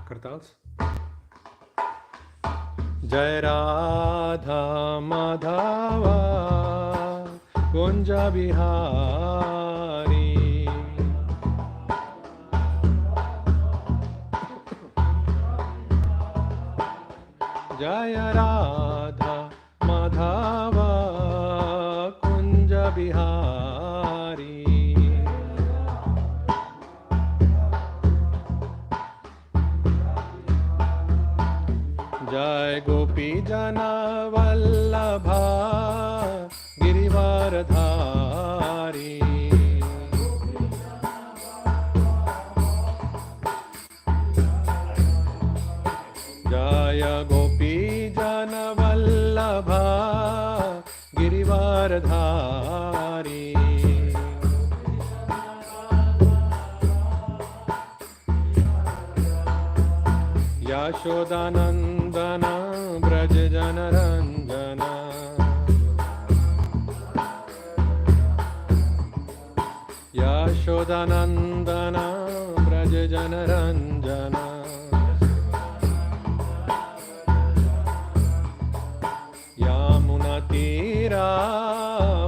Kartals. Jai Radha Madhava Kunja Bihari. Jai Radha Madhava Kunja Bihari. Jai Gopi Jana Vallabha Girivaradhari. Jaya Gopi Jana Vallabha Girivaradhari. Yashodanandana Braj Janaranjana. Yashodanandana Braj Janaranjana. Yamunatira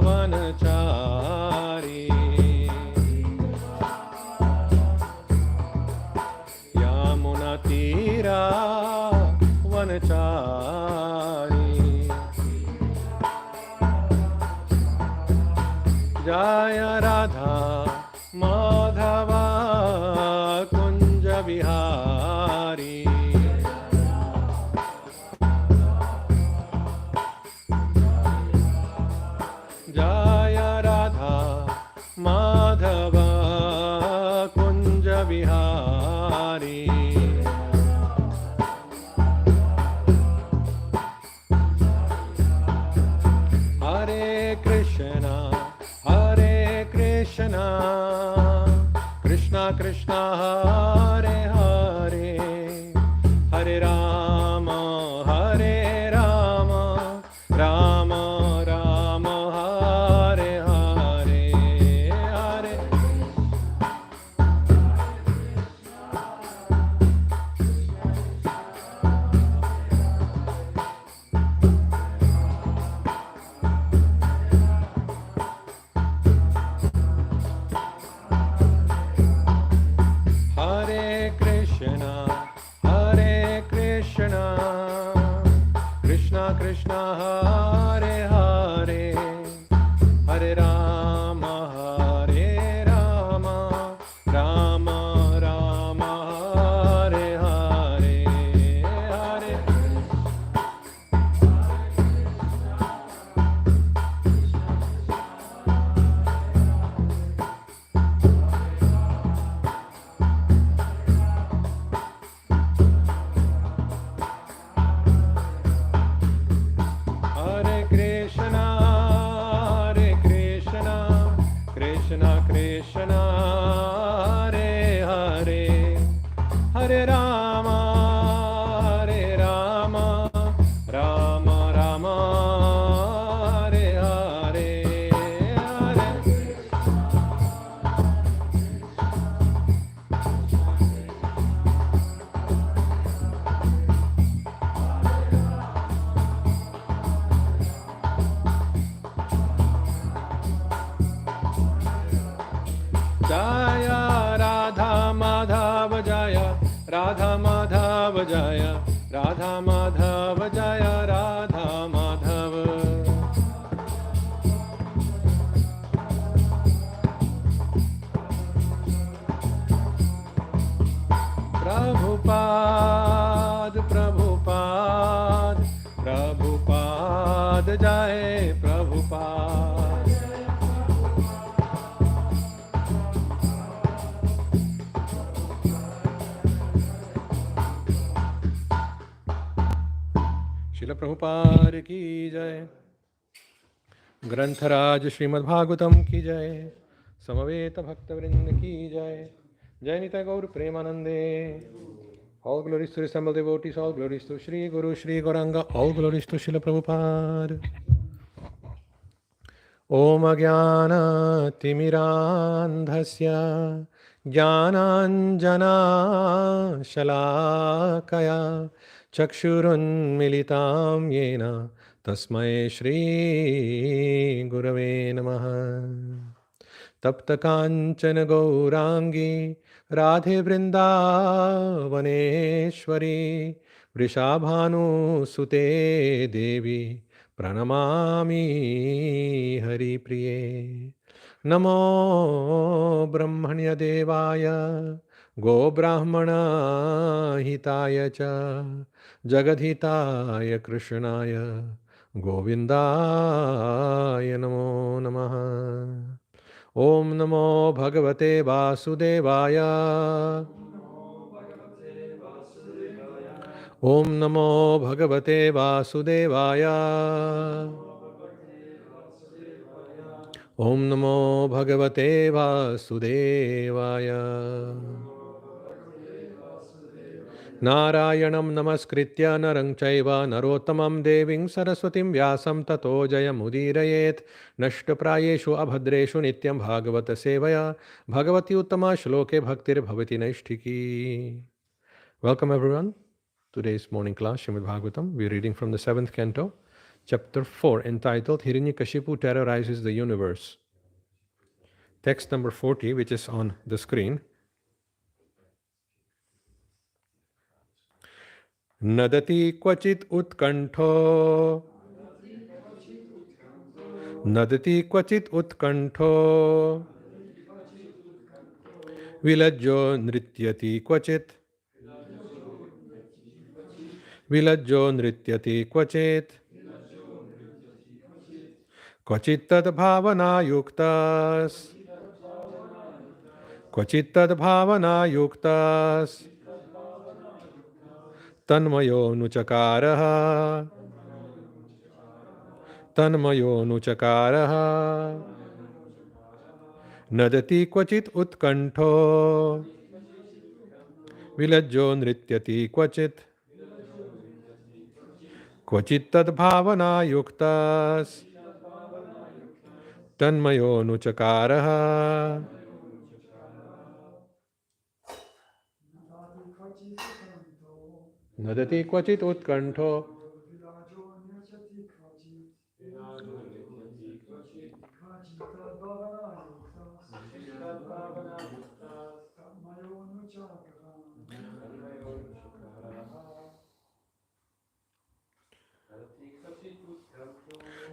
Vanachari. Yamunatira Vanachari. Jaya Radha Madhava Kunja Bihari. Jaya Radha Madhava Kunja Bihari. Hare Krishna, Hare Krishna, Krishna Krishna Hare Hare, Hare Rama, Hare Rama, Rama Rama Hare Hare, Hare. Hare Krishna, Hare Krishna, Krishna Krishna Hare Hare, Hare Rama, Hare Rama, Rama Rama Hare Hare, Hare. Hare Krishna, Hare Krishna, Krishna Krishna Hare Hare, Hare Rama, Hare Rama, Rama Rama Hare Hare, Hare. Jaya Radha Madhava Jaya, Radha Madhava Jaya, Radha Madhava Jaya, Radha Madhava. Prabhupada, Prabhupada, Prabhupada Jai Prabhupada. Srila Prabhupada ki jai. ग्रंथराज Shrimad Bhagavatam की जय. समवेत भक्तवृंद की जय. जय निताय गौर प्रेमानंदे. All glories to assembled devotees, all glories to Shri Guru Shri Gauranga, all glories to Srila Prabhupada. Om Ajnana Timirandhasya ज्ञानाञ्जनाशलाकया चक्षुरुन्मिलितां येन तस्मै श्रीगुरवे नमः। तप्तकाञ्चन गौराङ्गी राधे वृन्दावनेश्वरी वृषाभानुसुते देवी प्रणमामि हरिप्रिये। नमो ब्रह्मण्यदेवाय गोब्राह्मणहिताय च जगद्धिताय कृष्णाय गोविन्दाय नमो नमः। ॐ नमो भगवते वासुदेवाय। ॐ नमो भगवते वासुदेवाय। ॐ नमो भगवते वासुदेवाय। नारायणं नमस्कृत्य नरं चैव नरोत्तमं देवीं सरस्वतीं व्यासं ततो जयमुदीरयेत्। नष्टप्रायेषु अभद्रेषु नित्यं भागवत सेवया भगवती उत्तमा श्लोके भक्तिर्भवति नैष्ठिकी। Welcome everyone. Today's morning class, Srimad Bhagavatam. We're reading from the 7th canto, chapter 4, entitled Hiranyakashipu Terrorizes the Universe. Text number 40, which is on the screen. Nadati kvachit utkantho. Nadati kvachit utkantho. Vilajjo nrityati kvachit. Vilajjo nrityati kvachit. Kvachit tad bhavana yuktas. Kvachit tad bhavana yuktas. Tanmayo nuchakaraha. Tanmayo nuchakaraha. Nadati kvachit utkantho. Vilajjo nrityati kvachit. Kvachit tad bhavana yuktas. Tanmayo nuchakaraha. Nadati kvachit utkantho.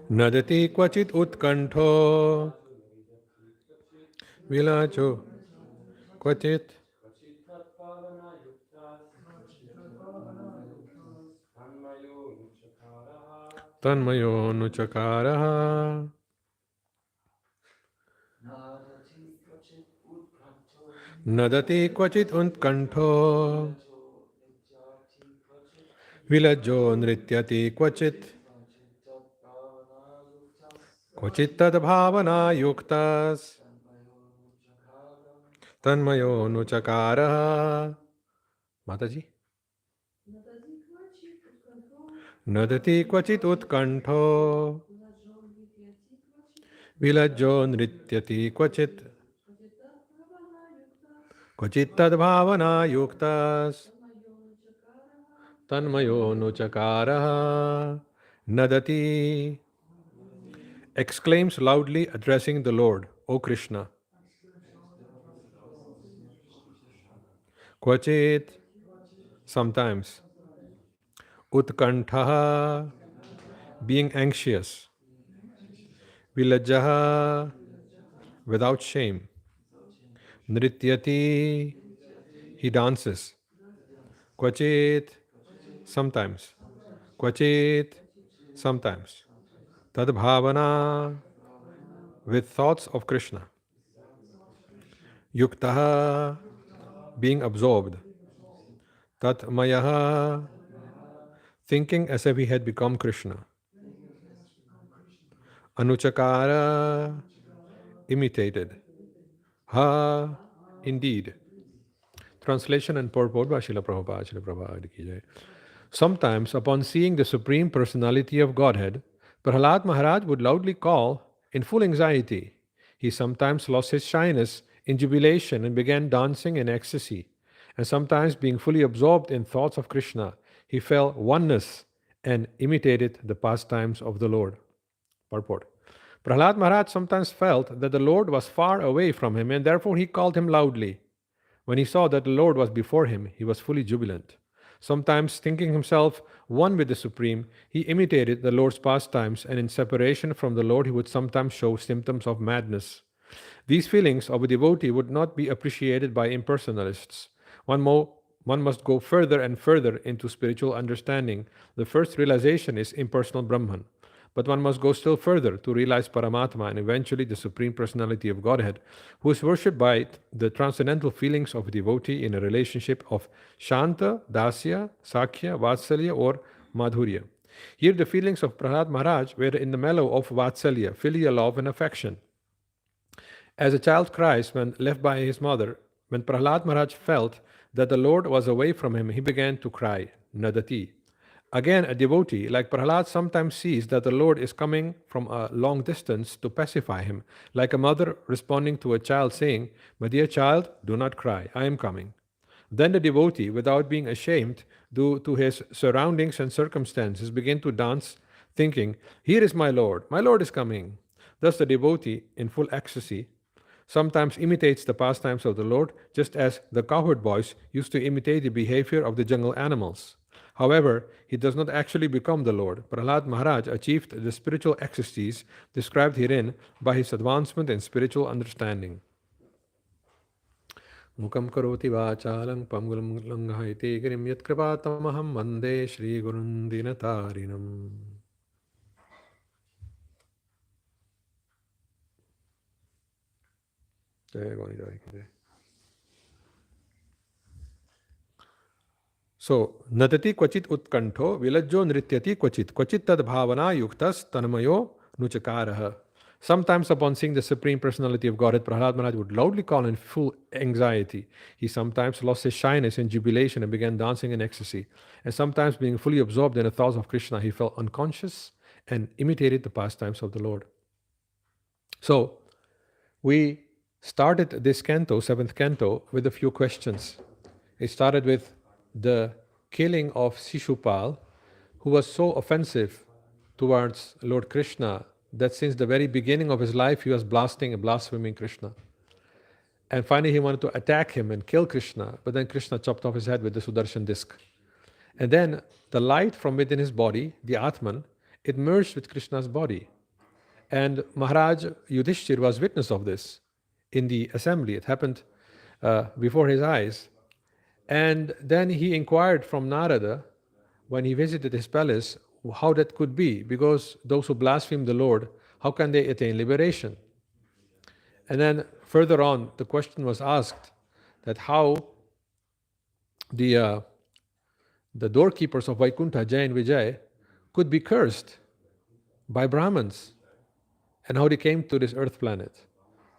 Nadati kvachit utkantho. Vilacho kvachit. Tanmayo nuchakaraha. Nadati kvachit utkantho. Vilajo nrityati kvachit. Kvachit tad bhavana yuktas. Tanmayo nuchakaraha. Mataji. Nadati kvachit utkantho. Vilajo nrityati kvachit. Kvachit tad bhavana yuktas. Tanmayo nuchakaraha. Nadati exclaims loudly, addressing the Lord, O Krishna. Kvachit, sometimes. Utkantha, being anxious. Vilajjaha, without shame. Nrityati, he dances. Kvachit, sometimes. Kvachit, sometimes. Tad bhavana, with thoughts of Krishna. Yuktaha, being absorbed. Tat mayaha, thinking as if he had become Krishna. Anuchakara, imitated. Ha, indeed. Translation and purport by Srila Prabhupada. Srila Prabhupada ki jai. Sometimes, upon seeing the Supreme Personality of Godhead, Prahlad Maharaj would loudly call in full anxiety. He sometimes lost his shyness in jubilation and began dancing in ecstasy. And sometimes, being fully absorbed in thoughts of Krishna, he felt oneness and imitated the pastimes of the Lord. Purport. Prahlad Maharaj sometimes felt that the Lord was far away from him, and therefore he called him loudly. When he saw that the Lord was before him, he was fully jubilant. Sometimes, thinking himself one with the Supreme, he imitated the Lord's pastimes, and in separation from the Lord, he would sometimes show symptoms of madness. These feelings of a devotee would not be appreciated by impersonalists. One must go further and further into spiritual understanding. The first realization is impersonal Brahman. But one must go still further to realize Paramatma and eventually the Supreme Personality of Godhead, who is worshipped by the transcendental feelings of a devotee in a relationship of Shanta, Dasya, Sakhya, Vatsalya, or Madhurya. Here the feelings of Prahlad Maharaj were in the mellow of Vatsalya, filial love and affection. As a child cries when left by his mother, when Prahlad Maharaj felt that the Lord was away from him, he began to cry, Nadati. Again, a devotee like Prahlad sometimes sees that the Lord is coming from a long distance to pacify him, like a mother responding to a child saying, My dear child, do not cry, I am coming. Then the devotee, without being ashamed due to his surroundings and circumstances, begin to dance, thinking, Here is my Lord is coming. Thus the devotee, in full ecstasy, sometimes imitates the pastimes of the Lord, just as the cowherd boys used to imitate the behavior of the jungle animals. However, he does not actually become the Lord. Prahlad Maharaj achieved the spiritual ecstasies described herein by his advancement in spiritual understanding. Mukam karoti vachalang pamgulam langhaiti girim yat kripatamaham vande Shri Gurun Dinatarinam. So, natati kvachit utkanto vilajjo nrityati kvachit tad bhavana yuktas tanmayo nuchakaraha. Sometimes upon seeing the Supreme Personality of Godhead, Prahlad Maharaj would loudly call in full anxiety. He sometimes lost his shyness in jubilation and began dancing in ecstasy. And sometimes being fully absorbed in the thoughts of Krishna, he felt unconscious and imitated the pastimes of the Lord. So, we started this canto, 7th canto, with a few questions. It started with the killing of Shishupal, who was so offensive towards Lord Krishna that since the very beginning of his life he was blasting and blaspheming Krishna. And finally he wanted to attack him and kill Krishna, but then Krishna chopped off his head with the Sudarshan disc. And then the light from within his body, the Atman, it merged with Krishna's body. And Maharaj Yudhishthir was witness of this in the assembly. It happened before his eyes. And then he inquired from Narada when he visited his palace how that could be, because those who blaspheme the Lord, how can they attain liberation? And then further on, the question was asked that how the doorkeepers of Vaikuntha, Jai and Vijay, could be cursed by Brahmins, and how they came to this earth planet.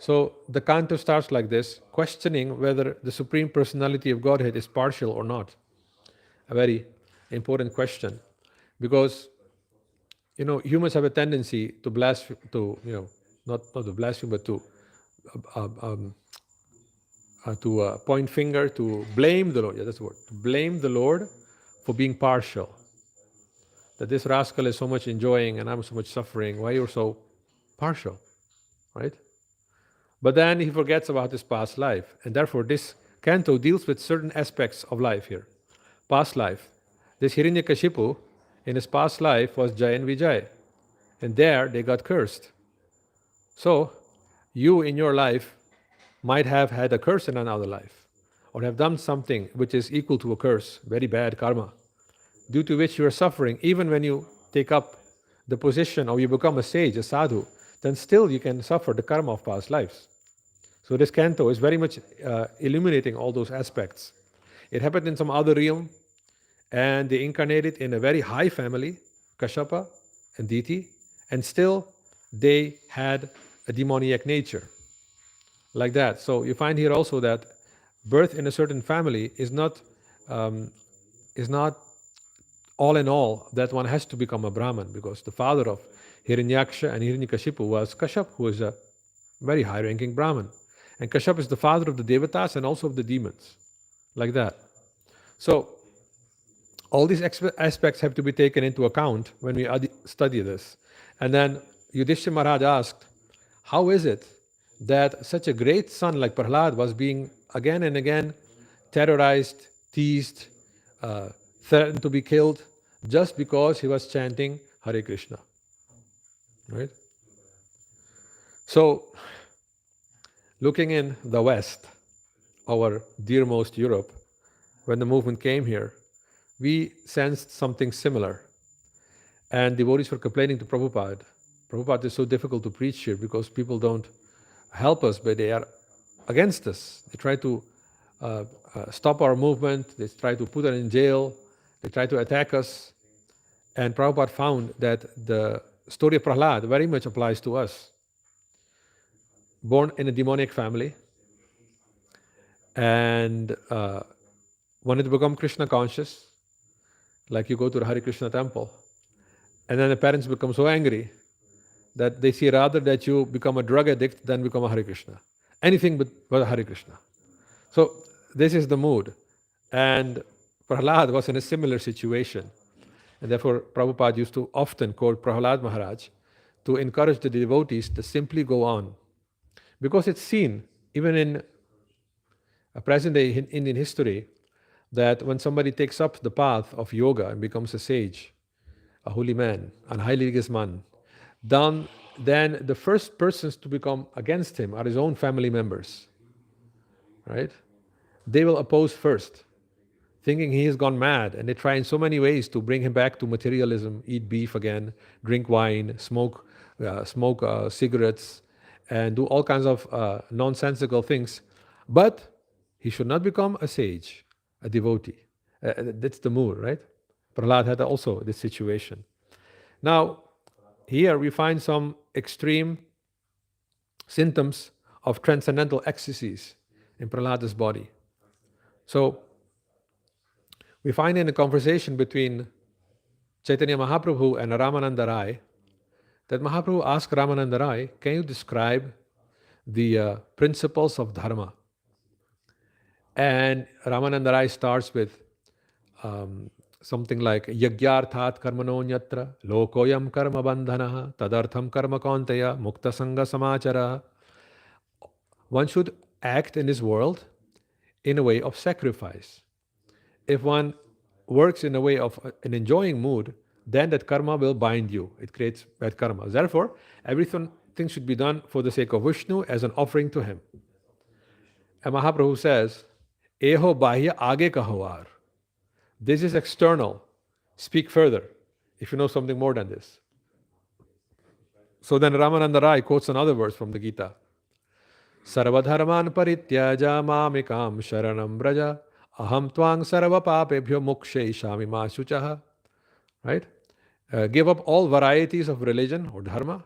So the canto starts like this, questioning whether the Supreme Personality of Godhead is partial or not. A very important question, because humans have a tendency to blaspheme, not to blaspheme, but to point finger, to blame the Lord. Yeah, that's the word. To blame the Lord for being partial. That this rascal is so much enjoying and I'm so much suffering. Why you're so partial, right? But then he forgets about his past life, and therefore this canto deals with certain aspects of life here. Past life. This Hiranyakashipu, in his past life, was Jai and Vijay, and there they got cursed. So, you in your life might have had a curse in another life, or have done something which is equal to a curse, very bad karma, due to which you are suffering. Even when you take up the position or you become a sage, a sadhu, then still you can suffer the karma of past lives. So this canto is very much illuminating all those aspects. It happened in some other realm, and they incarnated in a very high family, Kashyapa and Diti, and still they had a demoniac nature, like that. So you find here also that birth in a certain family is not all in all that one has to become a Brahman, because the father of Hiranyaksha and Hiranyakashipu was Kashyap, who is a very high-ranking Brahman. And Kashyap is the father of the Devatas and also of the demons, like that. So, all these aspects have to be taken into account when we study this. And then Yudhishthira Maharaj asked, how is it that such a great son like Prahlad was being again and again terrorized, teased, threatened to be killed just because he was chanting Hare Krishna? Right? So, looking in the West, our dearmost Europe, when the movement came here, we sensed something similar. And devotees were complaining to Prabhupada. Prabhupada is so difficult to preach here because people don't help us, but they are against us. They try to stop our movement. They try to put us in jail. They try to attack us. And Prabhupada found that the story of Prahlad very much applies to us. Born in a demonic family and wanted to become Krishna conscious, like you go to the Hare Krishna temple, and then the parents become so angry that they see rather that you become a drug addict than become a Hare Krishna. Anything but Hare Krishna. So this is the mood. And Prahlad was in a similar situation. And therefore Prabhupada used to often quote Prahlad Maharaj to encourage the devotees to simply go on. Because it's seen, even in a present day Indian history, that when somebody takes up the path of yoga and becomes a sage, a holy man, an heiliges man, then the first persons to become against him are his own family members. Right? They will oppose first, thinking he has gone mad, and they try in so many ways to bring him back to materialism, eat beef again, drink wine, smoke cigarettes, and do all kinds of nonsensical things. But he should not become a sage, a devotee. That's the mood, right? Prahlad had also this situation. Now, here we find some extreme symptoms of transcendental ecstasies in Prahlada's body. So, we find in a conversation between Chaitanya Mahaprabhu and Ramananda Rai that Mahaprabhu asked Ramananda Rai, can you describe the principles of dharma? And Ramananda Rai starts with something like Yagyarthat karmanonyatra lokoyam karma bandhanaha tadartham karma kaunteya mukta sangha samachara. One should act in this world in a way of sacrifice. If one works in a way of an enjoying mood, then that karma will bind you. It creates bad karma. Therefore, everything should be done for the sake of Vishnu as an offering to him. And Mahaprabhu says, Eho bahya age kahoar. This is external. Speak further if you know something more than this. So then Ramananda Rai quotes another verse from the Gita. Sarvadharman parityaja mamikam sharanam braja aham tvang sarva papebhyo mukshe ishami masuchaha. Right? Give up all varieties of religion or dharma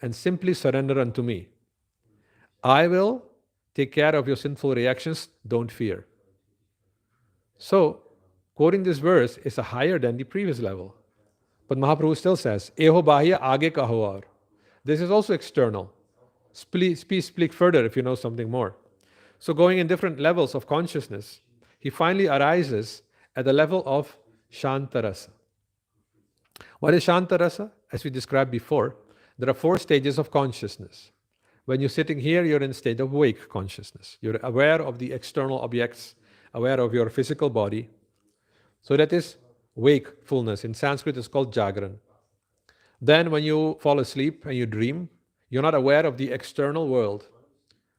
and simply surrender unto me. I will take care of your sinful reactions, don't fear. So, quoting this verse is higher than the previous level. But Mahaprabhu still says, Eho bahya age kahoar. This is also external. Speak further if you know something more. So going in different levels of consciousness, he finally arises at the level of Shantarasa. What is Shantarasa? As we described before, there are 4 stages of consciousness. When you're sitting here, you're in a state of wake consciousness. You're aware of the external objects, aware of your physical body. So that is wakefulness. In Sanskrit, it's called Jagran. Then when you fall asleep and you dream, you're not aware of the external world,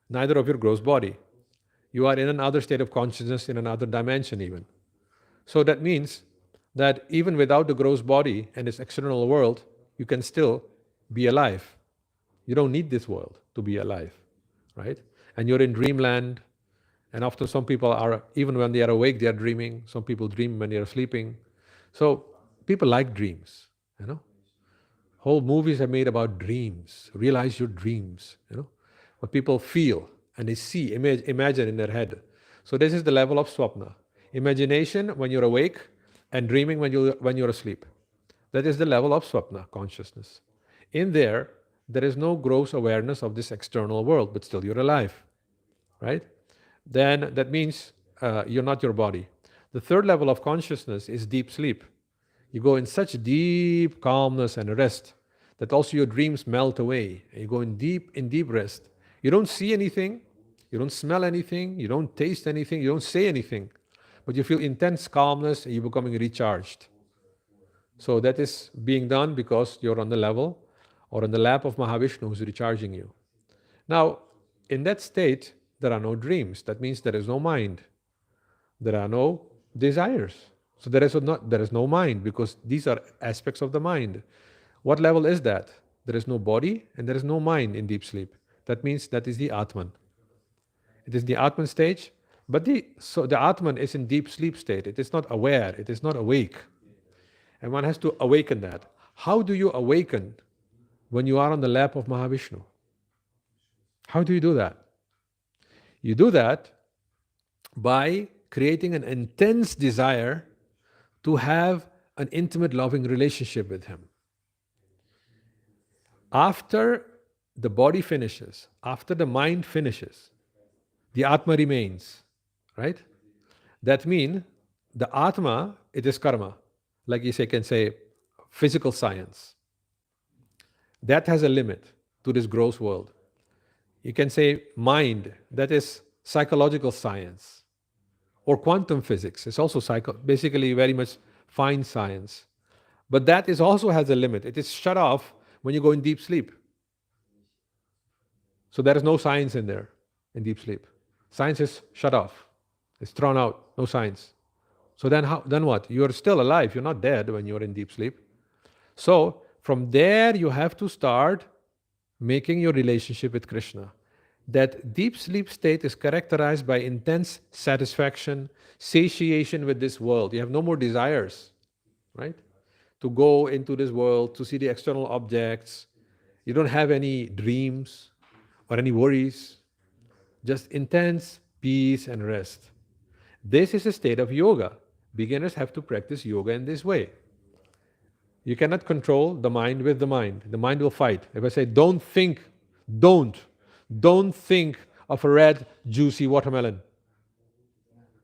neither of your gross body. You are in another state of consciousness, in another dimension even. So that means that even without the gross body and its external world, you can still be alive. You don't need this world to be alive, right? And you're in dreamland, and often some people are, even when they are awake, they are dreaming. Some people dream when they are sleeping. So people like dreams, you know. Whole movies are made about dreams. Realize your dreams, you know. What people feel and they see, imagine in their head. So this is the level of swapna. Imagination when you're awake and dreaming when you're asleep. That is the level of swapna consciousness. In there is no gross awareness of this external world, but still you're alive. right? Then that means you're not your body. The third level of consciousness is deep sleep. You go in such deep calmness and rest that also your dreams melt away. And you go in deep rest. You don't see anything, you don't smell anything, you don't taste anything, you don't say anything, but you feel intense calmness and you're becoming recharged. So that is being done because you're on the level or on the lap of Mahavishnu who's recharging you. Now, in that state, there are no dreams. That means there is no mind. There are no desires. So there is no mind, because these are aspects of the mind. What level is that? There is no body and there is no mind in deep sleep. That means that is the Atman. It is the Atman stage, but the Atman is in deep sleep state. It is not aware, it is not awake. And one has to awaken that. How do you awaken when you are on the lap of Mahavishnu? How do you do that? You do that by creating an intense desire to have an intimate, loving relationship with him. After the body finishes, after the mind finishes, the Atma remains, right? That means the Atma, it is karma. Like you can say physical science. That has a limit to this gross world. You can say mind, that is psychological science. Or quantum physics, it's also basically very much fine science. But that is also has a limit. It is shut off when you go in deep sleep. So there is no science in there, in deep sleep. Science is shut off. It's thrown out, no science. So then what? You are still alive, you're not dead when you're in deep sleep. So from there you have to start making your relationship with Krishna. That deep sleep state is characterized by intense satisfaction, satiation with this world. You have no more desires, right? To go into this world, to see the external objects. You don't have any dreams or any worries. Just intense peace and rest. This is a state of yoga. Beginners have to practice yoga in this way. You cannot control the mind with the mind. The mind will fight. If I say, don't think of a red, juicy watermelon.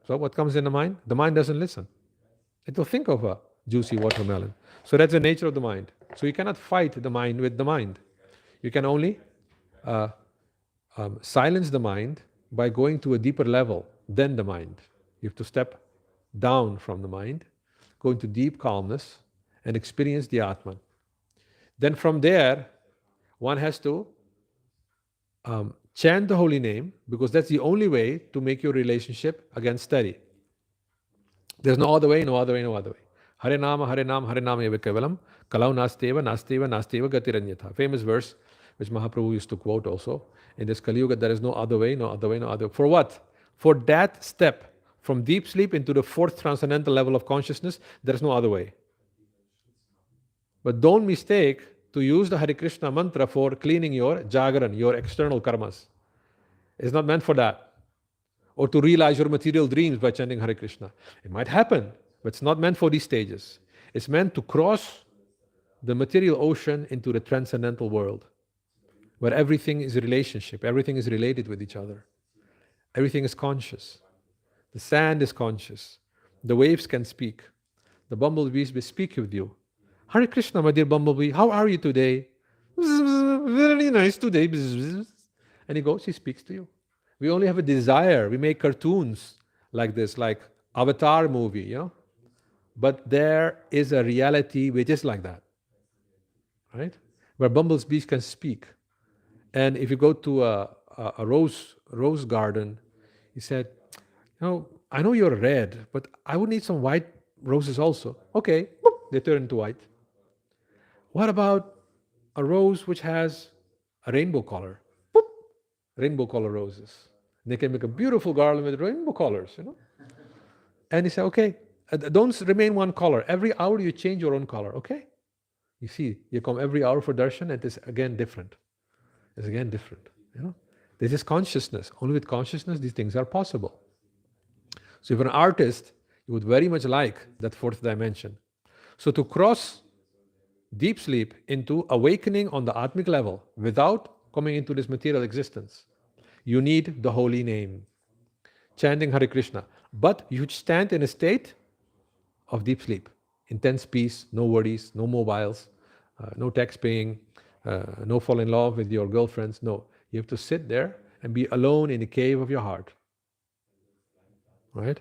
So what comes in the mind? The mind doesn't listen. It will think of a juicy watermelon. So that's the nature of the mind. So you cannot fight the mind with the mind. You can only silence the mind by going to a deeper level than the mind. You have to step down from the mind, go into deep calmness, and experience the Atman. Then from there, one has to chant the holy name, because that's the only way to make your relationship again steady. There's no other way, no other way, no other way. Hare Nama, Hare Nama, Hare Nama eva kevalam, kalau nasteva, nasteva, nasteva gatiranyatha. Famous verse, which Mahaprabhu used to quote also. In this Kali Yuga, there is no other way, no other way, no other way. For what? For that step from deep sleep into the fourth transcendental level of consciousness, there is no other way. But don't mistake to use the Hare Krishna mantra for cleaning your jagaran, your external karmas. It's not meant for that. Or to realize your material dreams by chanting Hare Krishna. It might happen, but it's not meant for these stages. It's meant to cross the material ocean into the transcendental world, where everything is a relationship, everything is related with each other. Everything is conscious. The sand is conscious. The waves can speak. The bumblebees will speak with you. Hare Krishna, my dear bumblebee, how are you today? Very nice today. And he speaks to you. We only have a desire. We make cartoons like this, like Avatar movie, you know? But there is a reality which is like that, right? Where bumblebees can speak. And if you go to a rose garden, he said, I know you're red, but I would need some white roses also. Okay, they turn into white. What about a rose which has a rainbow color? Boop, rainbow color roses. And they can make a beautiful garland with rainbow colors, And he said, okay, don't remain one color. Every hour you change your own color, okay? You see, you come every hour for darshan and it is again different. It's again different, This is consciousness. Only with consciousness these things are possible. So if you're an artist, you would very much like that fourth dimension. So to cross deep sleep into awakening on the atmic level without coming into this material existence, you need the holy name, chanting Hare Krishna. But you should stand in a state of deep sleep, intense peace, no worries, no mobiles, no text paying, no fall in love with your girlfriends. No, you have to sit there and be alone in the cave of your heart, right?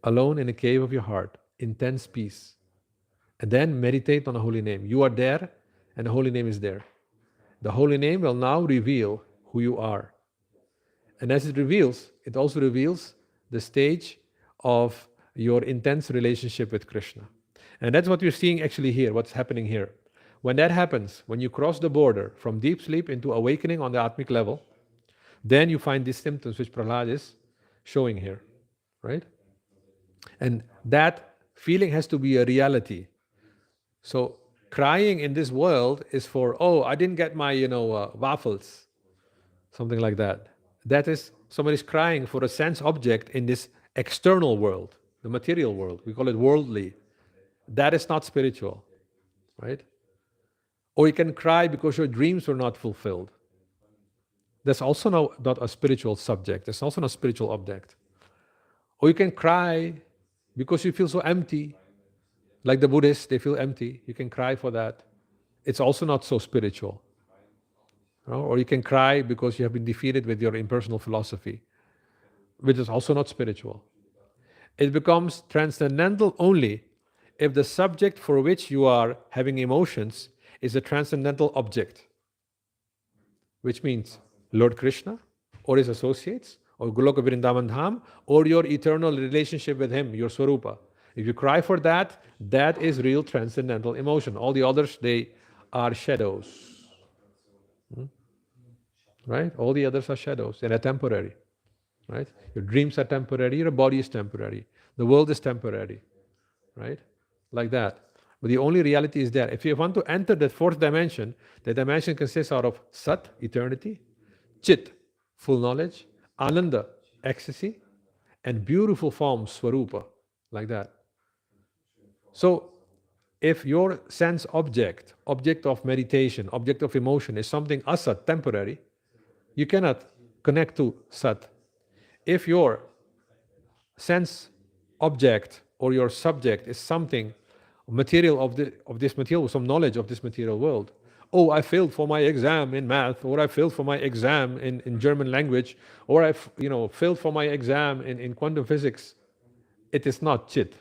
Alone in the cave of your heart, intense peace. And then meditate on the holy name. You are there and the holy name is there. The holy name will now reveal who you are. And as it also reveals the stage of your intense relationship with Krishna. And that's what we're seeing actually here, what's happening here. When that happens, when you cross the border from deep sleep into awakening on the Atmic level, then you find these symptoms which Prahlad is showing here, right? And that feeling has to be a reality. So crying in this world is for, oh, I didn't get my, waffles, something like that. That is, somebody's crying for a sense object in this external world, the material world. We call it worldly. That is not spiritual, right? Or you can cry because your dreams were not fulfilled. That's also not a spiritual subject. That's also not a spiritual object. Or you can cry because you feel so empty. Like the Buddhists, they feel empty. You can cry for that. It's also not so spiritual. Or you can cry because you have been defeated with your impersonal philosophy, which is also not spiritual. It becomes transcendental only if the subject for which you are having emotions is a transcendental object, which means Lord Krishna or his associates or Goloka Vrindavan Dham or your eternal relationship with him, your Swarupa. If you cry for that, that is real transcendental emotion. All the others, they are shadows. Right? All the others are shadows. They are temporary. Right? Your dreams are temporary, your body is temporary. The world is temporary. Right? Like that. But the only reality is there. If you want to enter that fourth dimension, the dimension consists out of Sat, eternity, Chit, full knowledge, Ananda, ecstasy, and beautiful form, Swarupa, like that. So, if your sense object of meditation, object of emotion is something asat, temporary, you cannot connect to Sat. If your sense object or your subject is something material of this material, some knowledge of this material world. Oh, I failed for my exam in math, or I failed for my exam in German language, or I failed for my exam in quantum physics. It is not chit.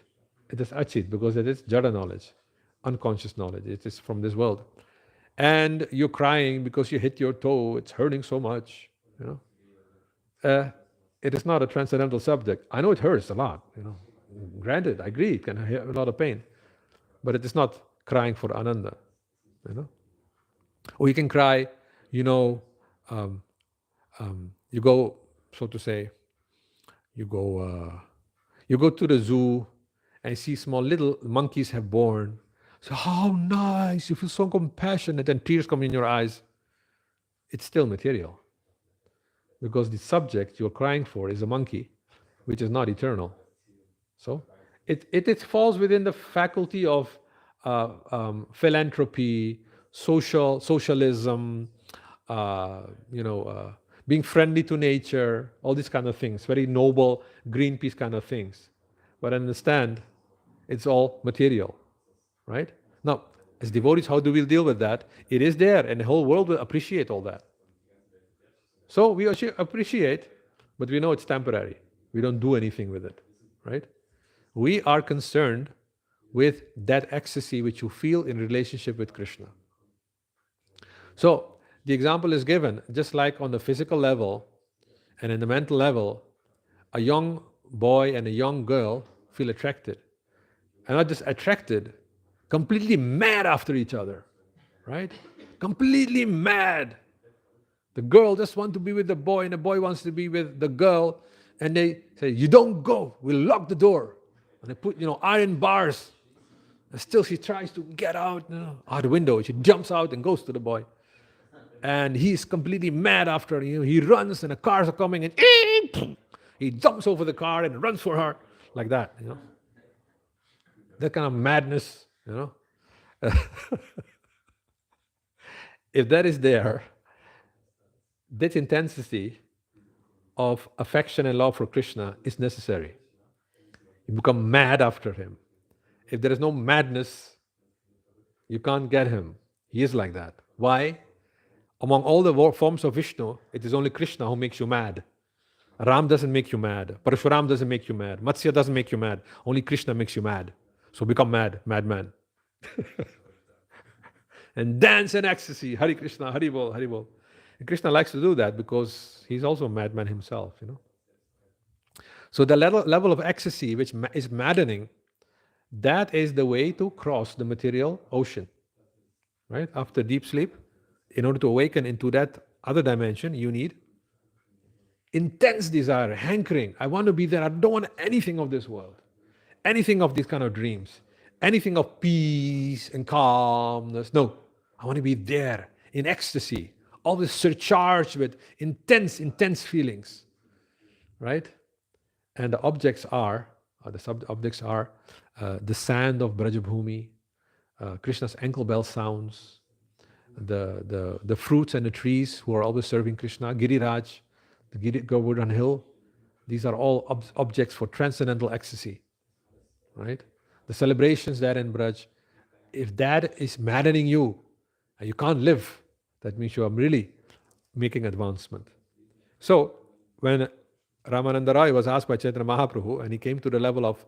It is achit because it is jada knowledge, unconscious knowledge. It is from this world. And you're crying because you hit your toe, it's hurting so much. It is not a transcendental subject. I know it hurts a lot. Granted, I agree, it can have a lot of pain. But it is not crying for Ananda. Or you can cry, you go, so to say, you go to the zoo and see small little monkeys have born. So how nice, you feel so compassionate and tears come in your eyes. It's still material. Because the subject you're crying for is a monkey, which is not eternal. So it falls within the faculty of philanthropy, socialism, being friendly to nature, all these kind of things, very noble Greenpeace kind of things. But understand, it's all material, right? Now, as devotees, how do we deal with that? It is there, and the whole world will appreciate all that. So we appreciate, but we know it's temporary. We don't do anything with it, right? We are concerned with that ecstasy which you feel in relationship with Krishna. So the example is given, just like on the physical level and in the mental level, a young boy and a young girl feel attracted. And not just attracted, completely mad after each other, right? Completely mad. The girl just wants to be with the boy and the boy wants to be with the girl, and they say, you don't go, we'll lock the door. And they put, iron bars. And still she tries to get out the window. She jumps out and goes to the boy. And he's completely mad after, he runs and the cars are coming and he jumps over the car and runs for her, like that, That kind of madness, If that is there, that intensity of affection and love for Krishna is necessary. You become mad after him. If there is no madness, you can't get him. He is like that. Why? Among all the forms of Vishnu, it is only Krishna who makes you mad. Ram doesn't make you mad. Parashuram doesn't make you mad. Matsya doesn't make you mad. Only Krishna makes you mad. So become mad, madman. And dance in ecstasy. Hare Krishna, Hare Bol, Hare Bol. And Krishna likes to do that because he's also a madman himself, So the level of ecstasy, which is maddening, that is the way to cross the material ocean. Right? After deep sleep, in order to awaken into that other dimension, you need intense desire, hankering. I want to be there. I don't want anything of this world, anything of these kind of dreams, anything of peace and calmness. No, I want to be there in ecstasy, always surcharged with intense feelings, right? And the objects are, the sub-objects are the sand of Brajabhumi, Krishna's ankle bell sounds, the fruits and the trees who are always serving Krishna, Giriraj, the Govardhan hill. These are all objects for transcendental ecstasy, right? The celebrations there in Braj, if that is maddening you and you can't live, that means you are really making advancement. So when Ramananda Roy was asked by Chaitanya Mahaprabhu and he came to the level of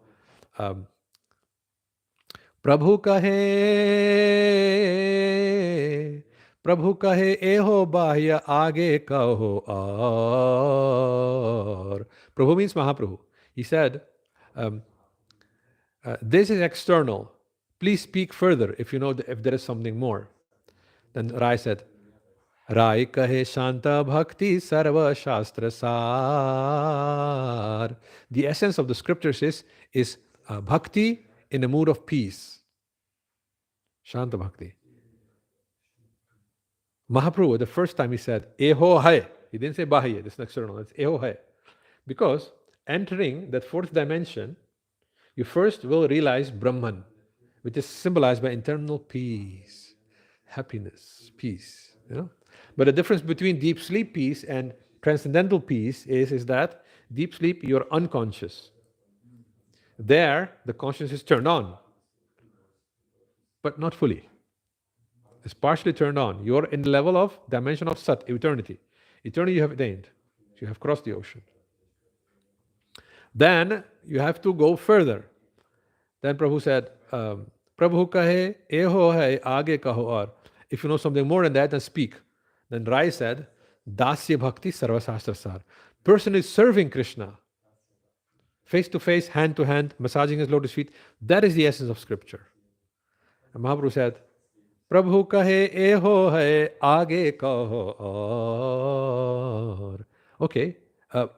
Prabhu kahe eho bahya aage kaho aur. Prabhu means Mahaprabhu. He said, this is external. Please speak further if you know if there is something more. Then Rai said, Rai kahe shanta bhakti sarva shastra sar. The essence of the scriptures is bhakti in a mood of peace. Shanta bhakti. Mahaprabhu, the first time he said, Eho hai. He didn't say Bahya, this is external, it's Eho hai. Because entering that fourth dimension, you first will realize Brahman, which is symbolized by internal peace, happiness, peace. But the difference between deep sleep peace and transcendental peace is that deep sleep, you're unconscious. There, the consciousness is turned on, but not fully. It's partially turned on. You're in the level of dimension of Sat, eternity. Eternity you have attained. You have crossed the ocean. Then you have to go further. Then Prabhu said, Prabhu kahe eho hai aage kaho aur. If you know something more than that, then speak. Then Rai said, Dasya bhakti sarva shastra sar. Person is serving Krishna. Face to face, hand to hand, massaging his lotus feet. That is the essence of scripture. And Mahaprabhu said, Prabhu kahe eho hai aage kaho aur. Okay,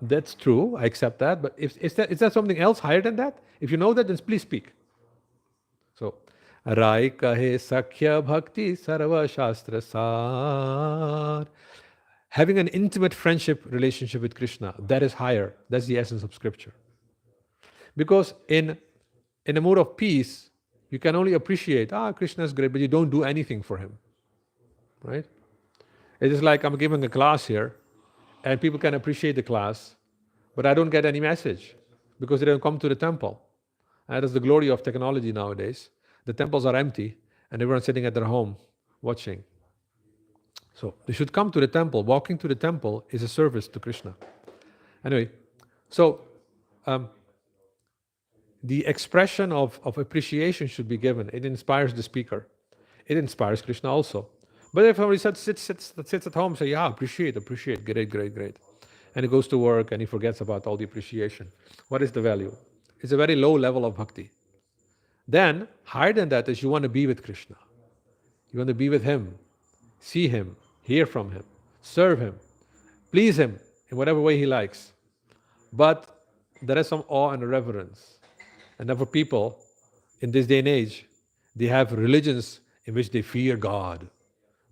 that's true. I accept that. But is there something else higher than that? If you know that, then please speak. So, Rai kahe sakhya bhakti sarva shastra sar. Having an intimate friendship relationship with Krishna, that is higher. That's the essence of scripture. Because in a mood of peace, you can only appreciate, Krishna is great, but you don't do anything for him. Right? It is like I'm giving a class here, and people can appreciate the class, but I don't get any message because they don't come to the temple. That is the glory of technology nowadays. The temples are empty, and everyone's sitting at their home watching. So they should come to the temple. Walking to the temple is a service to Krishna. Anyway, so the expression of appreciation should be given. It inspires the speaker. It inspires Krishna also. But if somebody sits at home and says, appreciate, great. And he goes to work and he forgets about all the appreciation. What is the value? It's a very low level of bhakti. Then, higher than that is you want to be with Krishna. You want to be with him, see him, hear from him, serve him, please him in whatever way he likes. But there is some awe and reverence. And for people in this day and age, they have religions in which they fear God.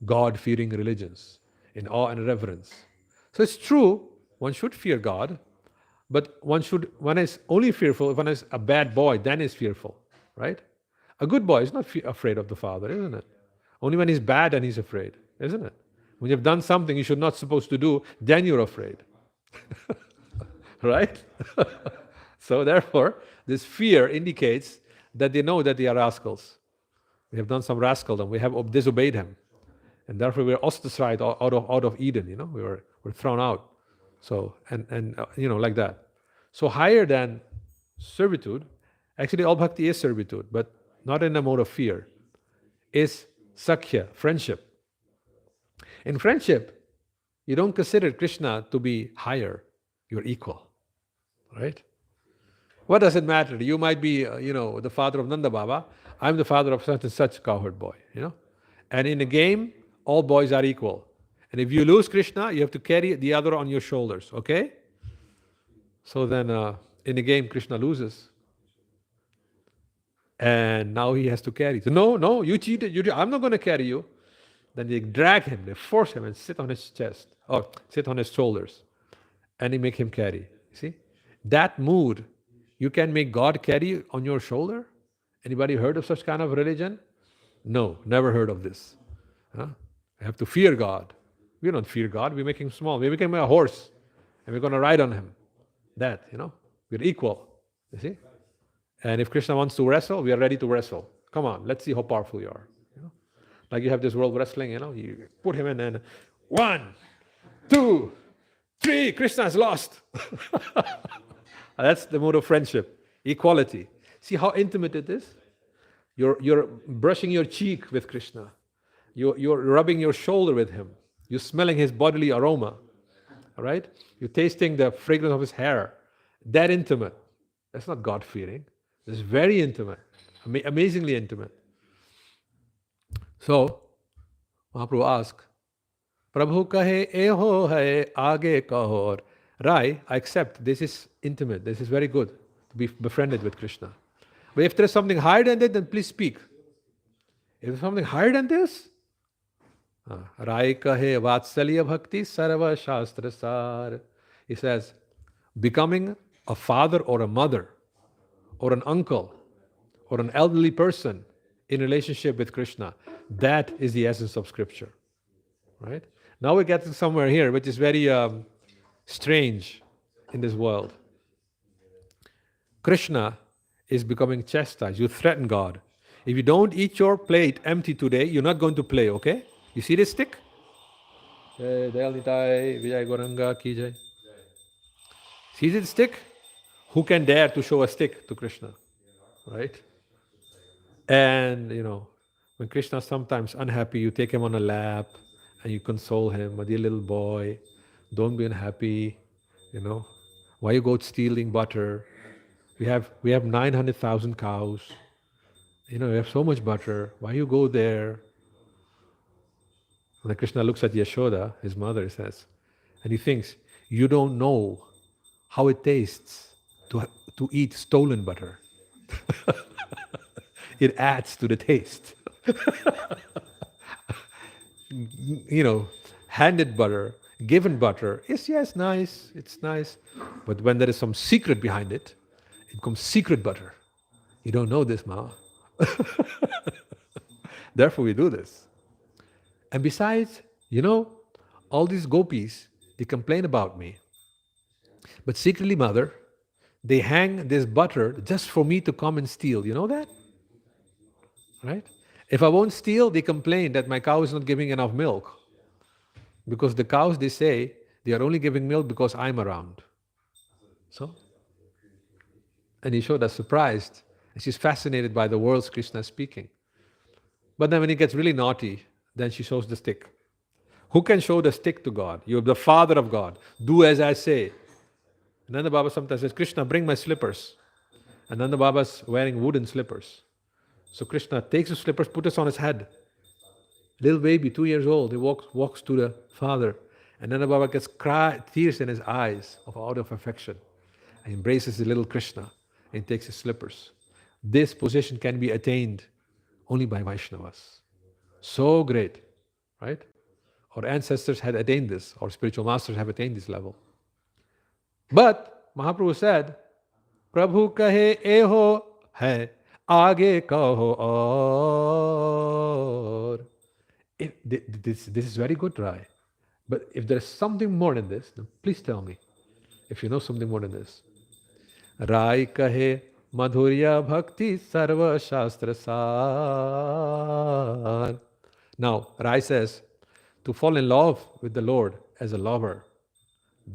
God-fearing religions in awe and reverence. So it's true, one should fear God, but one is only fearful if one is a bad boy, then is fearful, right? A good boy is not afraid of the father, isn't it? Only when he's bad and he's afraid, isn't it? When you've done something you should not supposed to do, then you're afraid. right? So therefore, this fear indicates that they know that they are rascals. We have done some rascaldom. We have disobeyed him. And therefore we were ostracized out of Eden, we're thrown out. So, like that. So higher than servitude, actually all bhakti is servitude, but not in a mode of fear, is sakhya, friendship. In friendship, you don't consider Krishna to be higher, you're equal, right? What does it matter? You might be, the father of Nanda Baba. I'm the father of such and such cowherd boy, And in a game, all boys are equal. And if you lose Krishna, you have to carry the other on your shoulders, okay? So then in a game, Krishna loses. And now he has to carry. So, no, you cheated. I'm not going to carry you. Then they drag him, they force him and sit on his chest, or sit on his shoulders. And they make him carry. See? That mood, you can make God carry on your shoulder? Anybody heard of such kind of religion? No, never heard of this. Huh? You have to fear God. We don't fear God, we make him small. We make him a horse, and we're going to ride on him. That, we're equal. You see? And if Krishna wants to wrestle, we are ready to wrestle. Come on, let's see how powerful you are. Like you have this world wrestling, you put him in and 1, 2, 3, Krishna is lost. That's the mode of friendship, equality. See how intimate it is? You're brushing your cheek with Krishna. You're rubbing your shoulder with him. You're smelling his bodily aroma. All right? You're tasting the fragrance of his hair. That intimate. That's not God-fearing. It's very intimate. Amazingly intimate. So, Mahaprabhu asked, Prabhu kahe eho hai, aage kaho aur. Rai, I accept, this is intimate, this is very good, to be befriended with Krishna. But if there is something higher than that, then please speak. If there's something higher than this, Rai kahe vatsalya bhakti sarva shastra sar. He says, becoming a father or a mother, or an uncle, or an elderly person in relationship with Krishna, that is the essence of scripture. Right? Now we're getting somewhere here which is very strange in this world. Krishna is becoming chastised. You threaten God. If you don't eat your plate empty today, you're not going to play, okay? You see this stick? See this stick? Who can dare to show a stick to Krishna? Right? And, when Krishna is sometimes unhappy, you take him on a lap and you console him, my dear little boy, don't be unhappy, Why you go stealing butter? We have 900,000 cows. We have so much butter. Why you go there? When Krishna looks at Yashoda, his mother says, and he thinks, you don't know how it tastes to eat stolen butter. It adds to the taste. Handed butter, given butter, yes, nice, it's nice. But when there is some secret behind it, it becomes secret butter. You don't know this, Ma. Therefore we do this. And besides, all these gopis, they complain about me. But secretly, Mother, they hang this butter just for me to come and steal. You know that? Right? If I won't steal, they complain that my cow is not giving enough milk. Because the cows, they say, they are only giving milk because I'm around. So? And Yashoda surprised. And she's fascinated by the words Krishna is speaking. But then when he gets really naughty, then she shows the stick. Who can show the stick to God? You're the Father of God. Do as I say. And Nanda Baba sometimes says, Krishna, bring my slippers. And Nanda Baba's wearing wooden slippers. So Krishna takes the slippers, puts it on his head. Little baby, 2 years old, he walks to the father. And Nanda Baba gets tears in his eyes out of affection. And embraces the little Krishna and takes his slippers. This position can be attained only by Vaishnavas. So great, right? Our ancestors had attained this. Our spiritual masters have attained this level. But Mahaprabhu said, Prabhu kahe eho hai, aage kaho aur. This is very good, Rai. But if there is something more than this, then please tell me. if you know something more than this. Rai kahe madhurya bhakti sarva shastra sar. Now, Rai says, to fall in love with the Lord as a lover,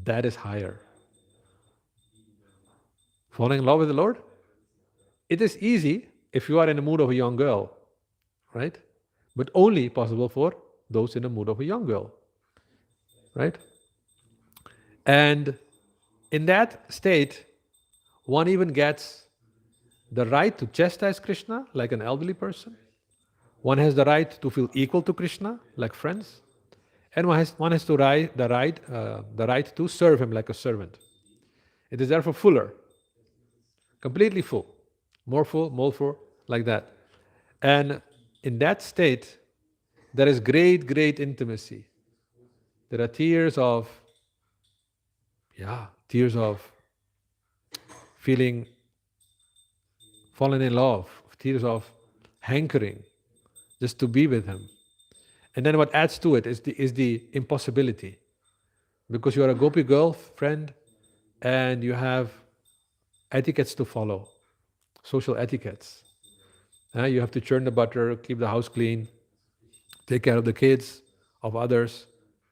that is higher. Falling in love with the Lord? It is easy if you are in the mood of a young girl, right? But only possible for those in the mood of a young girl, right? And in that state, one even gets the right to chastise Krishna like an elderly person. One has the right to feel equal to Krishna like friends. And one has the right to serve him like a servant. It is therefore fuller, completely full, more full, like that. And in that state, there is great, great intimacy. There are tears of feeling fallen in love, tears of hankering just to be with him. And then what adds to it is the impossibility. Because you are a gopi girl friend and you have etiquettes to follow, social etiquettes. You have to churn the butter, keep the house clean, take care of the kids, of others.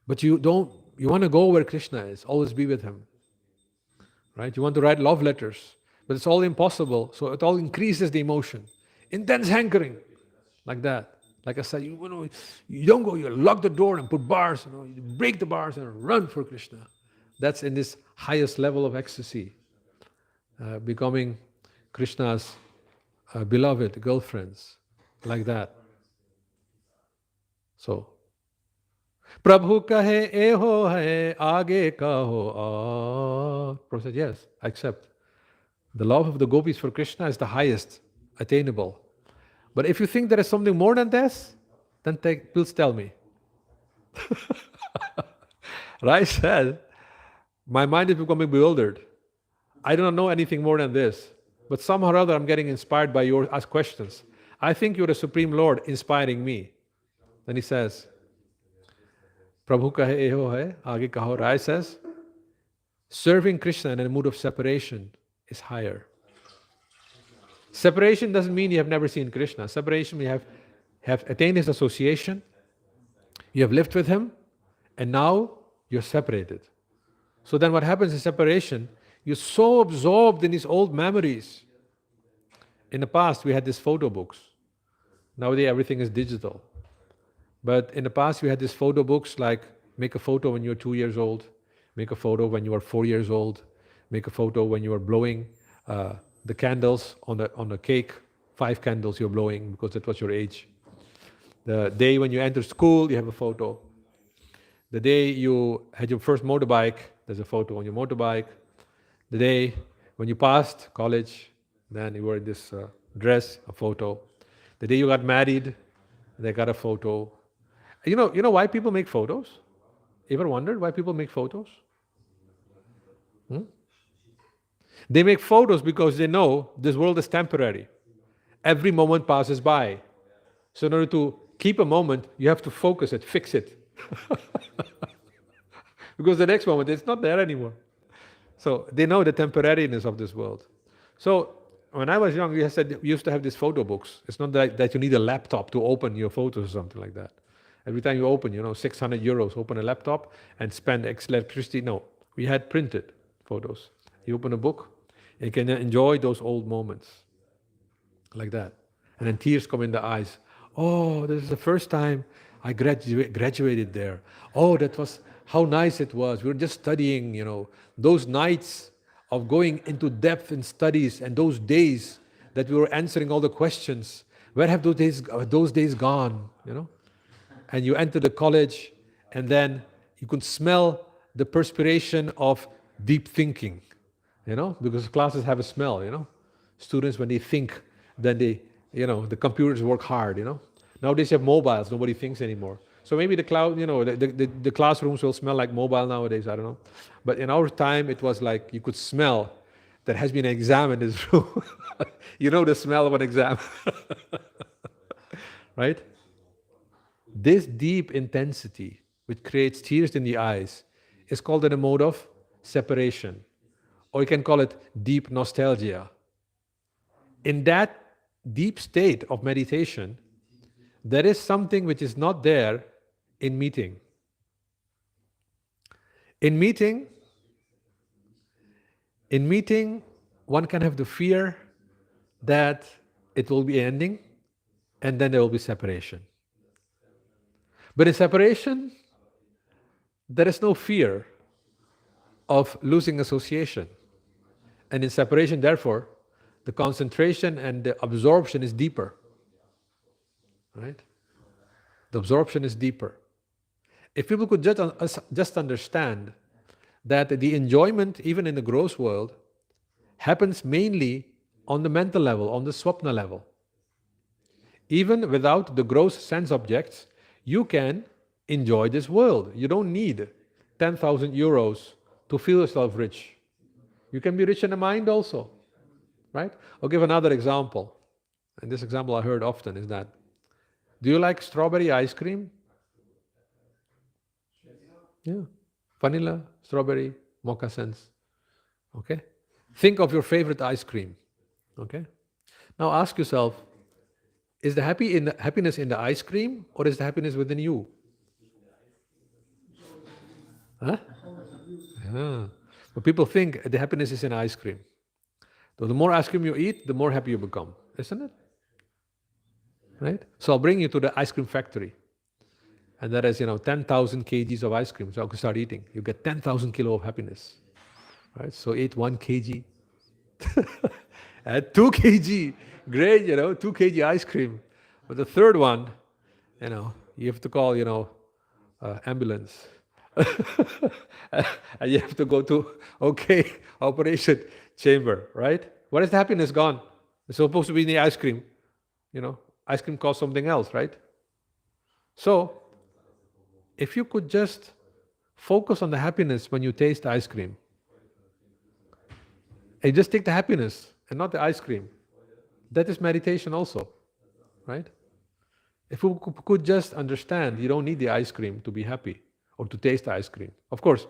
But you want to go where Krishna is, always be with him. Right? You want to write love letters, but it's all impossible, so it all increases the emotion. Intense hankering, like that. Like I said, you don't go, you lock the door and put bars, you break the bars and run for Krishna. That's in this highest level of ecstasy, becoming Krishna's beloved girlfriends, like that. So, Prabhu kahe eho hai, aage kaho. Prabhu said, yes, I accept. The love of the gopis for Krishna is the highest attainable. But if you think there is something more than this, then please tell me. Rai said, my mind is becoming bewildered. I do not know anything more than this. But somehow or other I'm getting inspired by your asked questions. I think you're the Supreme Lord inspiring me. Then he says, Prabhu kahe eho hai, aage kaho. Rai says, serving Krishna in a mood of separation is higher. Separation doesn't mean you have never seen Krishna. Separation, you have attained his association, you have lived with him, and now you're separated. So then what happens in separation, you're so absorbed in these old memories. In the past, we had these photo books. Nowadays, everything is digital. But in the past, we had these photo books like make a photo when you're 2 years old, make a photo when you are 4 years old, make a photo when you are blowing the candles on the cake, 5 candles you're blowing because that was your age. The day when you enter school, you have a photo. The day you had your first motorbike, there's a photo on your motorbike. The day when you passed college, then you were in this dress, a photo. The day you got married, they got a photo. You know why people make photos? Ever wondered why people make photos? They make photos because they know this world is temporary. Every moment passes by. So in order to keep a moment, you have to focus it, fix it. Because the next moment, it's not there anymore. So they know the temporariness of this world. So when I was young, we used to have these photo books. It's not that you need a laptop to open your photos or something like that. Every time you open, 600 euros, open a laptop and spend electricity. No, we had printed photos. You open a book, you can enjoy those old moments, like that. And then tears come in the eyes. Oh, this is the first time I graduated there. Oh, that was how nice it was. We were just studying, those nights of going into depth in studies and those days that we were answering all the questions. Where have those days gone, And you enter the college and then you can smell the perspiration of deep thinking, because classes have a smell, Students, when they think, then the computers work hard, Nowadays you have mobiles, nobody thinks anymore. So maybe the classrooms will smell like mobile nowadays, I don't know. But in our time, it was like you could smell that has been an exam in this room. The smell of an exam. Right? This deep intensity, which creates tears in the eyes, is called in a mode of separation. or you can call it deep nostalgia. In that deep state of meditation, there is something which is not there in meeting. In meeting, one can have the fear that it will be ending and then there will be separation. But in separation, there is no fear of losing association. And in separation, therefore, the concentration and the absorption is deeper. Right? The absorption is deeper. If people could just understand that the enjoyment, even in the gross world, happens mainly on the mental level, on the swapna level. Even without the gross sense objects, you can enjoy this world. You don't need 10,000 euros to feel yourself rich. You can be rich in the mind also, right? I'll give another example. And this example I heard often is that, do you like strawberry ice cream? Yeah. Vanilla, strawberry, mocha sense. Okay? Think of your favorite ice cream. Okay? Now ask yourself, is the happiness in the ice cream or is the happiness within you? Huh? Yeah. But people think the happiness is in ice cream. So the more ice cream you eat, the more happy you become, isn't it? Right? So I'll bring you to the ice cream factory. And that is, 10,000 kgs of ice cream. So you can start eating. You get 10,000 kilo of happiness. Right? So eat 1 kg. Add 2 kg. Great, 2 kg ice cream. But the third one, you have to call, ambulance. And you have to go to, operation chamber, right? What is the happiness gone? It's supposed to be in the ice cream. Ice cream costs something else, right? So, if you could just focus on the happiness when you taste ice cream, and just take the happiness and not the ice cream, that is meditation also, right? If you could just understand, you don't need the ice cream to be happy or to taste the ice cream. Of course,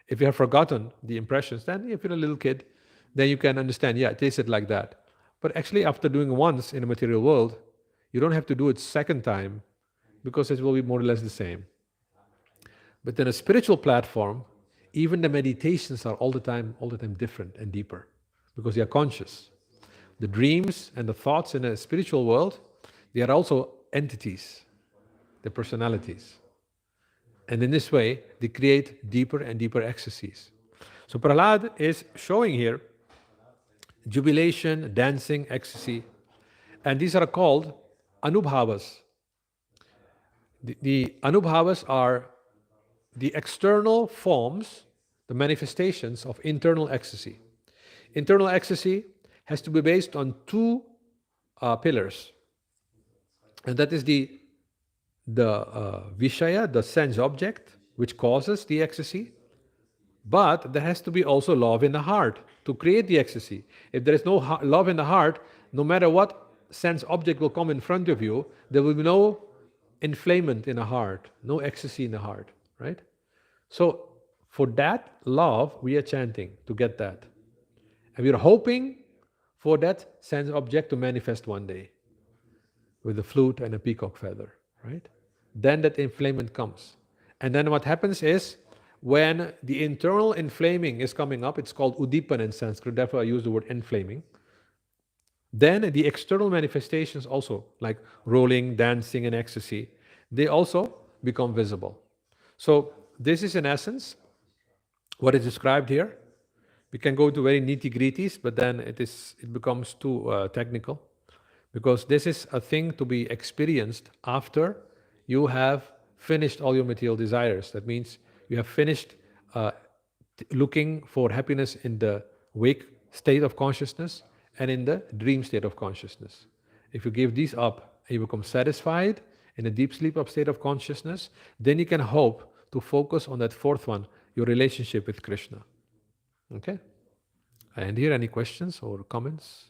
if you have forgotten the impressions, then if you're a little kid, then you can understand, taste it like that. But actually, after doing once in the material world, you don't have to do it second time because it will be more or less the same. But in a spiritual platform, even the meditations are all the time different and deeper because they are conscious. The dreams and the thoughts in a spiritual world, they are also entities, they're personalities. And in this way, they create deeper and deeper ecstasies. So Prahlad is showing here jubilation, dancing, ecstasy, and these are called anubhavas. The anubhavas are the external forms, the manifestations of internal ecstasy. Internal ecstasy has to be based on two pillars. And that is the Vishaya, the sense object, which causes the ecstasy. But there has to be also love in the heart to create the ecstasy. If there is no love in the heart, no matter what sense object will come in front of you, there will be no inflammation in the heart, no ecstasy in the heart, right? So for that love, we are chanting to get that. And we are hoping for that sense object to manifest one day with a flute and a peacock feather, right? Then that inflammation comes. And then what happens is, when the internal inflaming is coming up, it's called udipan in Sanskrit, therefore I use the word inflaming. Then the external manifestations also, like rolling, dancing, and ecstasy, they also become visible. So this is in essence what is described here. We can go to very nitty-gritties, but then it becomes too technical, because this is a thing to be experienced after you have finished all your material desires. That means you have finished looking for happiness in the wake state of consciousness and in the dream state of consciousness. If you give these up and you become satisfied in a deep sleep of state of consciousness, then you can hope to focus on that fourth one, your relationship with Krishna. Okay? And here, any questions or comments?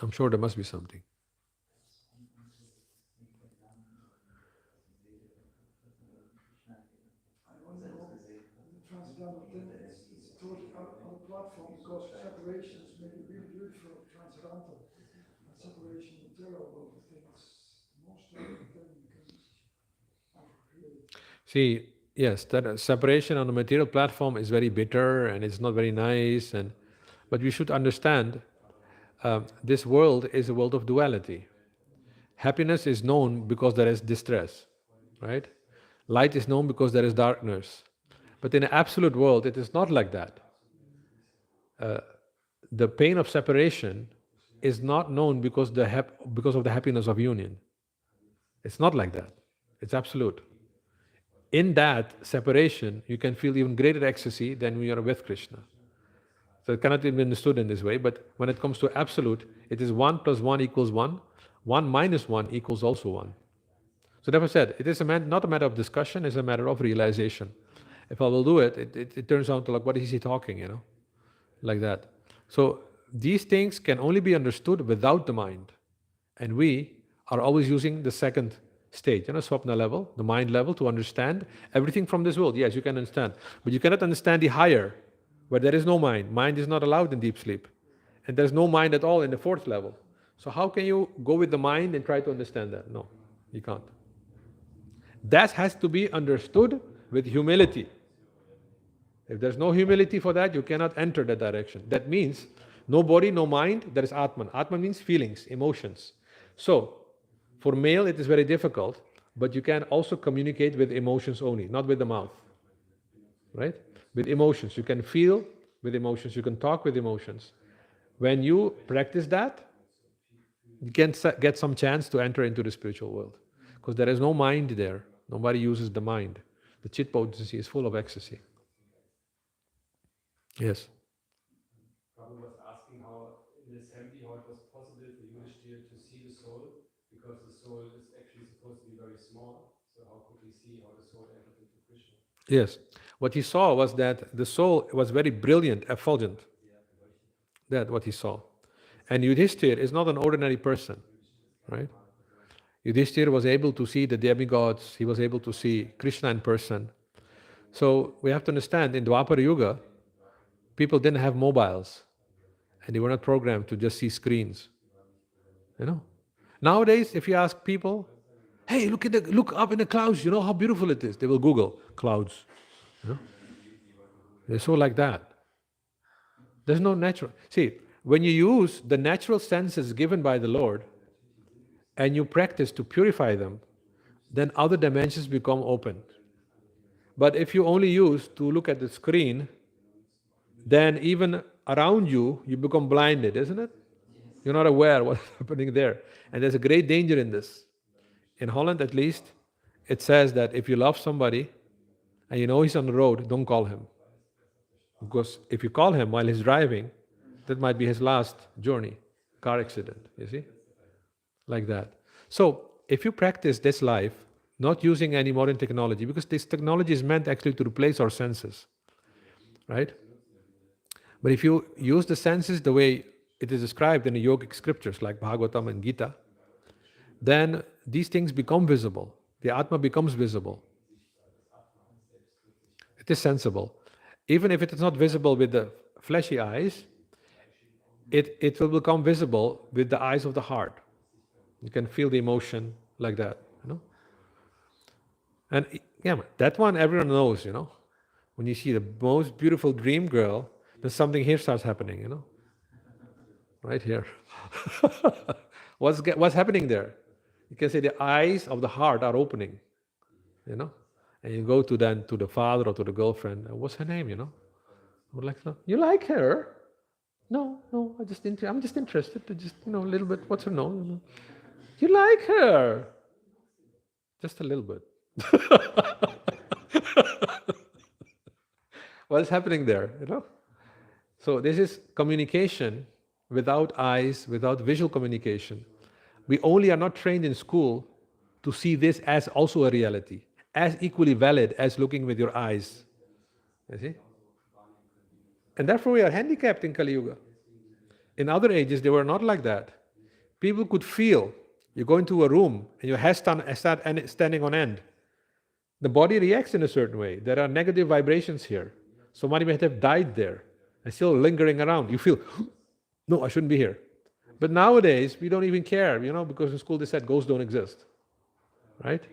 I'm sure there must be something. See, yes, that separation on the material platform is very bitter and it's not very nice. But we should understand this world is a world of duality. Happiness is known because there is distress, right? Light is known because there is darkness. But in an absolute world, it is not like that. The pain of separation is not known because of the happiness of union. It's not like that. It's absolute. In that separation, you can feel even greater ecstasy than when you are with Krishna. So it cannot be understood in this way, but when it comes to absolute, it is 1 plus 1 equals 1, 1 minus 1 equals also 1. So therefore said, it is not a matter of discussion, it's a matter of realization. If I will do it, it turns out to like, what is he talking, like that. So these things can only be understood without the mind. And we are always using the second stage, swapna level, the mind level, to understand everything from this world. Yes, you can understand, but you cannot understand the higher, where there is no mind. Mind is not allowed in deep sleep. And there's no mind at all in the fourth level. So how can you go with the mind and try to understand that? No, you can't. That has to be understood with humility. If there's no humility for that, you cannot enter that direction. That means no body, no mind, there is Atman. Atman means feelings, emotions. So, for male it is very difficult, but you can also communicate with emotions only, not with the mouth. Right? With emotions. You can feel with emotions, you can talk with emotions. When you practice that, you can get some chance to enter into the spiritual world. Because there is no mind there. Nobody uses the mind. The chit potency is full of ecstasy. Yes. Prabhu was asking how in the assembly how it was possible for Yudhishthira to see the soul, because the soul is actually supposed to be very small. So how could he see how the soul entered into Krishna? Yes. What he saw was that the soul was very brilliant, effulgent. That's what he saw. And Yudhishthira is not an ordinary person, right? Yudhishthira was able to see the demigods, he was able to see Krishna in person. So we have to understand, in Dwapara Yuga, people didn't have mobiles and they were not programmed to just see screens. Nowadays, if you ask people, hey, look up in the clouds, how beautiful it is, they will Google clouds. They're so like that. There's no natural. See, when you use the natural senses given by the Lord and you practice to purify them, then other dimensions become open. But if you only use to look at the screen, then even around you, you become blinded, isn't it? You're not aware what's happening there. And there's a great danger in this. In Holland, at least, it says that if you love somebody and you know he's on the road, don't call him. Because if you call him while he's driving, that might be his last journey, car accident, you see? Like that. So, if you practice this life, not using any modern technology, because this technology is meant actually to replace our senses, right? But if you use the senses the way it is described in the yogic scriptures like Bhagavatam and Gita, then these things become visible. The Atma becomes visible. It is sensible. Even if it is not visible with the fleshy eyes, it will become visible with the eyes of the heart. You can feel the emotion like that, And yeah, that one everyone knows, When you see the most beautiful dream girl, then something here starts happening, Right here. What's happening there? You can say the eyes of the heart are opening, And you go to the father or to the girlfriend. What's her name? I would like to know. You like her? No. I'm just interested to just a little bit. What's her name? You like her? Just a little bit. What is happening there? So this is communication without eyes, without visual communication. We only are not trained in school to see this as also a reality, as equally valid as looking with your eyes. You see? And therefore we are handicapped in Kali Yuga. In other ages, they were not like that. People could feel. You go into a room and your hair standing on end. The body reacts in a certain way. There are negative vibrations here. Somebody might have died there and still lingering around. You feel, no, I shouldn't be here. But nowadays, we don't even care, because in school they said ghosts don't exist. Right?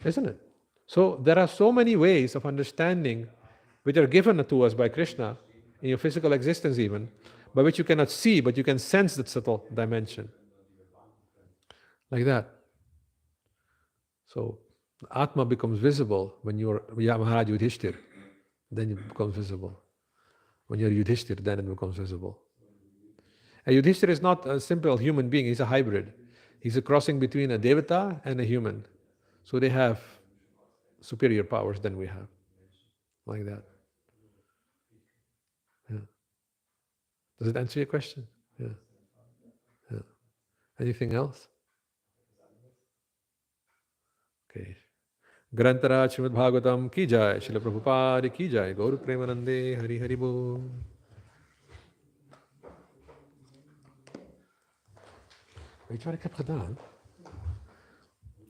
Isn't it? So there are so many ways of understanding which are given to us by Krishna in your physical existence even, by which you cannot see, but you can sense that subtle dimension. Like that. So Atma becomes visible when you're Maharaj Yudhishthir. Then it becomes visible. When you're Yudhishthir, then it becomes visible. And Yudhishthir is not a simple human being, he's a hybrid. He's a crossing between a devata and a human. So they have superior powers than we have. Like that. Yeah. Does it answer your question? Yeah. Yeah. Anything else? Okay. Grantaraj Srimad Bhagavatam ki jai, Srila Prabhupada ki jai, Gaur Premanande, Hari Hari Bol. Weet je wat ik heb gedaan?